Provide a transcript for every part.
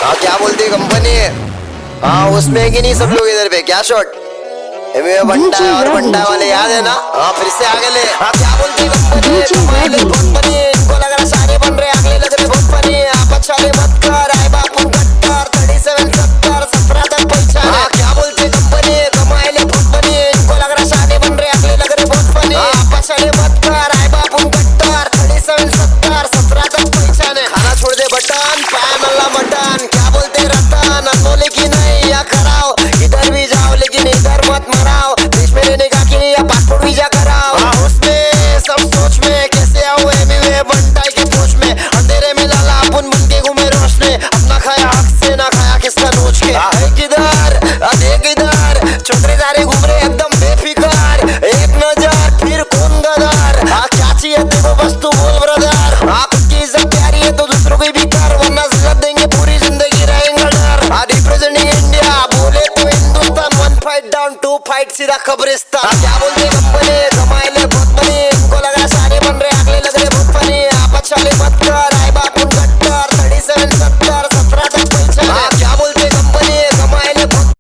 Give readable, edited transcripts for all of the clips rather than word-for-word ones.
हाँ क्या बोलती है कंपनी? हाँ उसमें है कि नहीं सब लोग इधर पे? क्या शॉट बंटा है और बंटा वाले याद है ना? हाँ फिर से आगे ले। हाँ क्या बोलती है कंपनी? तुम्हारे बहुत बनी, इनको लग रहा सारे बन रहे, आगे लग रहे बहुत बनी। आप अच्छा ले मत कर, आए बापू कट्टर 37 70 17 तक पहुंचा। हाँ क्या बोलती है कंपनी? कमाए ले बहुत बनी, इनको लग रहा सारे बन रहे, आगे लग रहे बहुत बनी। आप अच्छा ले मत कर, आए बापू कट्टर 37 70 17 तक पहुंचाने। खाना छोड़ दे बटन, पाए मल्ला मटन। क्या बोलते रतन? अनमोले की नहीं या कराओ, इधर भी जाओ लेकिन इधर मत मराओ। देश में रहने का कि या पासपोर्ट वीजा कराओ। उसमें सब सोच में कैसे आओ एमवे बंटाई के पोच में। अंधेरे में लाला अपन बन के घूमे रोशने, अपना खाया हक से ना खाया किसका नोच के। किधर देख इधर, छोटे सारे घूम रहे एकदम बेफिकर। एक नजर फिर कौन गदर? क्या चाहिए देखो बस तू बोल ब्रदर। खुद की इज्जत प्यारी है तो दूसरों की भी कर, वरना जिल्लत देंगे पूरी जिंदगी रहेंगे डर। रिप्रेजेंटिंग इंडिया बोले तो हिंदुस्तान, 1 फाइट डाउन 2 फाइट सीधा कब्रिस्तान। क्या बोलते कंपनी? कमाए ले बहुत बनी, इनको लग रहा सारे बन रहे, अगले लग रहे बहुत फनी। आप अच्छा ले मत कर, आए बापू कट्टर 37 70 17 तक पहुंचा। क्या बोलते कंपनी? कमाए ले बहुत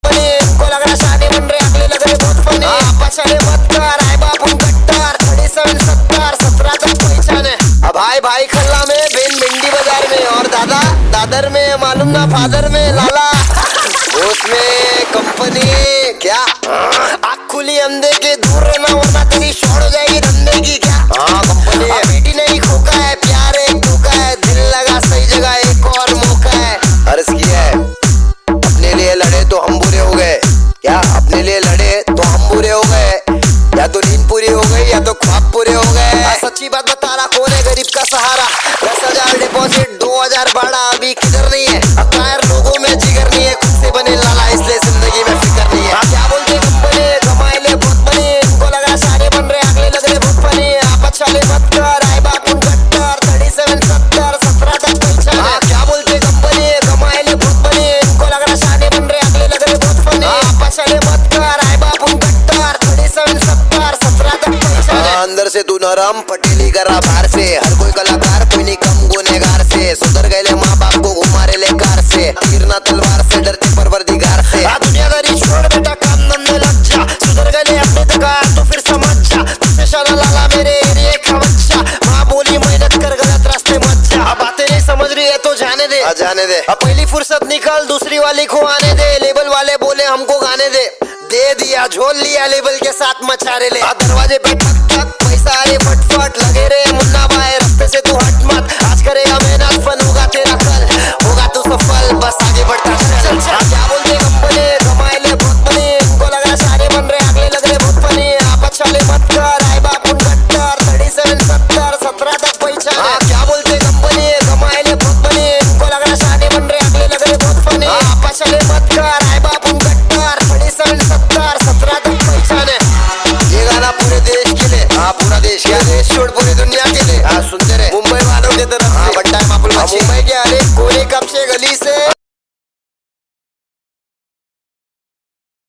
बनी, इनको लग रहा सारे बन रहे, अगले लग रहे बहुत फनी। आप अच्छा ले मत कर, आए बापू कट्टर 37 70 17 तक पहुंचाने। अब भाई भाई खल्ला में, बेन भिंडी बाजार में, और दादा दादर में, मालूम ना फादर में लाला। उसमें कंपनी क्या आँख खुली अंधे के दूर रहना, वरना तेरी शॉर्ट हो जाएगी धंधे की। क्या कंपनी बेटी नहीं खोका है, प्यार एक धोखा है, दिल लगा सही जगह एक और मौका है। अर्ज किया है अपने लिए लड़े तो हम बुरे हो गए। क्या अपने लिए लड़े तो हम बुरे हो गए? या तो नींद पूरी हो गई या तो ख्वाब पूरे हो गए। सच्ची बात बता रहा, कौन है गरीब का सहारा? 10,000 डिपॉजिट 2,000 भाड़ा, अभी किधर नहीं है। अकायर लोगों में जिगर नहीं है, खुद से बने लाला इसलिए जिंदगी में फिक्र नहीं है। क्या बोलते कंपनी? कमाए ले बहुत बनी, इनको लग रहा सारे बन रहे, अगले लग रहे बहुत फनी। आप अच्छा ले मत कर, आए बापू कट्टर 37 70 17 तक पहुंचा। क्या बोलते कंपनी? कमाए ले बहुत बनी, इनको लग रहा सारे बन रहे, अगले लग रहे बहुत फनी। आप अच्छा ले मत कर, आए बापू कट्टर 37 70 17 तक पहुंचा। अंदर से तू नरम पटेली करा बाहर से, हर कोई कलाकार कोई नहीं कम गुनेगार से। सुधर गए माँ बाप को घुमारे ले कार से, तीरना तलवार से डरते परवरदिगार से। दुनियादारी छोड़ बेटा काम धंधे लग जा, सुधर गए अपने तक तो फिर समझ जा। तुझसे शाला लाला मेरे एरिया का बच्चा, माँ बोली मेहनत कर गलत रास्ते मत जा। अब बातें नहीं समझ रही है तो जाने दे, जाने दे। अब पहली फुर्सत निकाल दूसरी वाली को आने दे। लेबल वाले बोले हमको गाने दे, दे दिया झोल लिया लेबल के साथ मचारे ले। दरवाजे पे